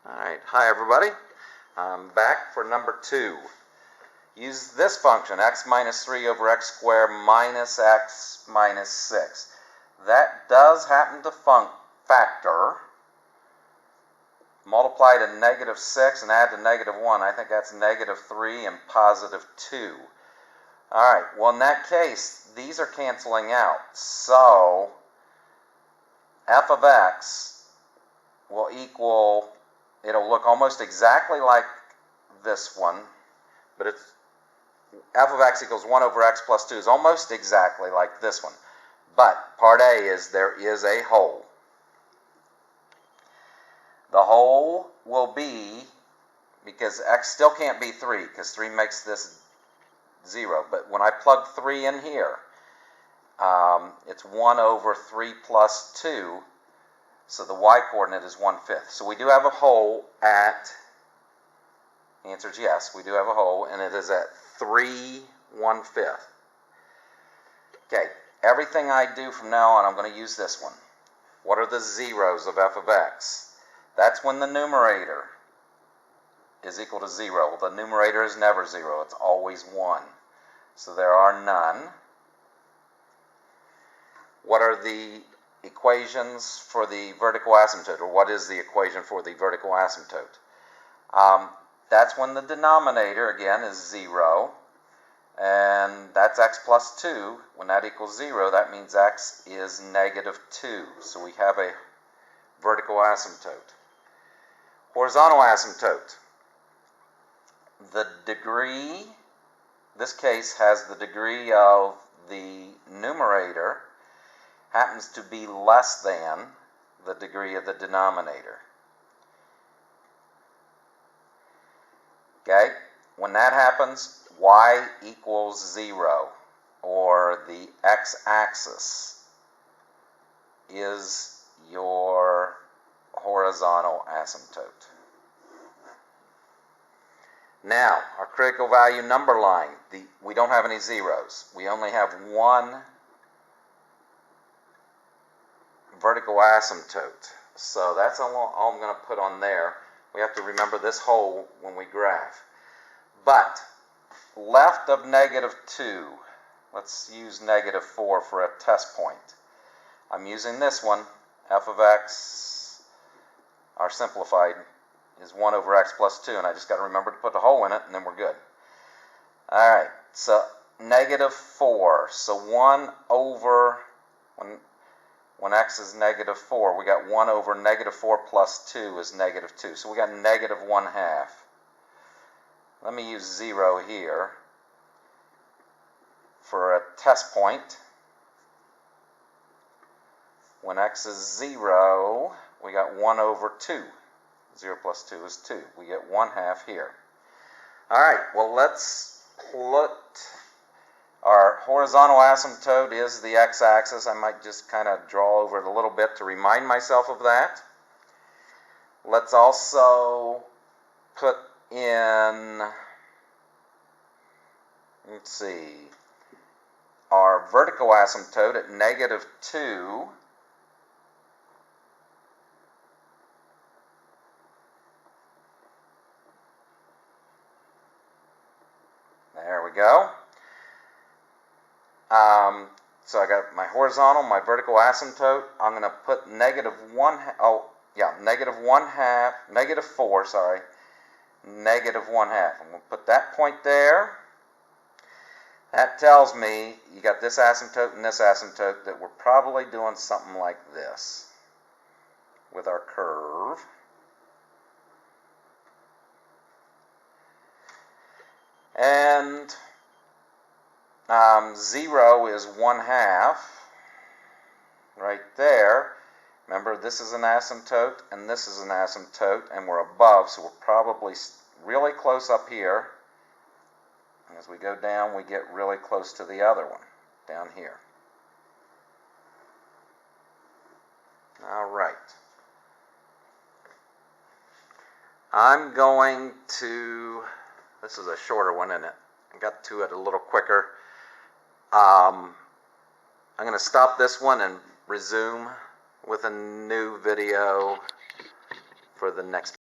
Alright, hi everybody. I'm back for number 2. Use this function, x minus 3 over x squared minus x minus 6. That does happen to factor. Multiply to negative 6 and add to negative 1. I think that's negative 3 and positive 2. Alright, well in that case, these are canceling out. So, f of x will equal, it'll look almost exactly like this one, but it's f of x equals 1 over x plus 2 is almost exactly like this one. But part A is there is a hole. The hole will be, because x still can't be 3, because 3 makes this 0. But when I plug 3 in here, it's 1 over 3 plus 2. So the y-coordinate is 1/5. So we do have a hole at, the answer is yes, we do have a hole, and it is at 3 1/5. Okay, everything I do from now on, I'm going to use this one. What are the zeros of f of x? That's when the numerator is equal to 0. Well, the numerator is never 0. It's always 1. So there are none. What are the equations for the vertical asymptote, or what is the equation for the vertical asymptote? That's when the denominator, again, is 0, and that's x plus 2. When that equals 0, that means x is negative 2. So we have a vertical asymptote. Horizontal asymptote. The degree, this case has the degree of the numerator happens to be less than the degree of the denominator. Okay? When that happens, y equals 0, or the x-axis is your horizontal asymptote. Now, our critical value number line, we don't have any zeros. We only have one vertical asymptote. So that's all I'm going to put on there. We have to remember this hole when we graph. But left of negative 2, let's use negative 4 for a test point. I'm using this one, f of x, our simplified, is 1 over x plus 2, and I just got to remember to put the hole in it, and then we're good. Alright, so negative 4, so 1 over, when x is negative 4, we got 1 over negative 4 plus 2 is negative 2. So we got negative 1/2. Let me use 0 here for a test point. When x is 0, we got 1 over 2. 0 plus 2 is 2. We get 1/2 here. Alright, well let's put our horizontal asymptote is the x-axis. I might just kind of draw over it a little bit to remind myself of that. Let's also put in, let's see, our vertical asymptote at negative 2. There we go. So I got my horizontal, my vertical asymptote. I'm going to put negative 4, negative 1/2. I'm going to put that point there. That tells me you got this asymptote and this asymptote, that we're probably doing something like this with our curve. And 0 is 1/2 right there. Remember, this is an asymptote and this is an asymptote, and we're above, so we're probably really close up here. And as we go down, we get really close to the other one down here. All right. I'm going to, this is a shorter one, isn't it? I got to it a little quicker. I'm going to stop this one and resume with a new video for the next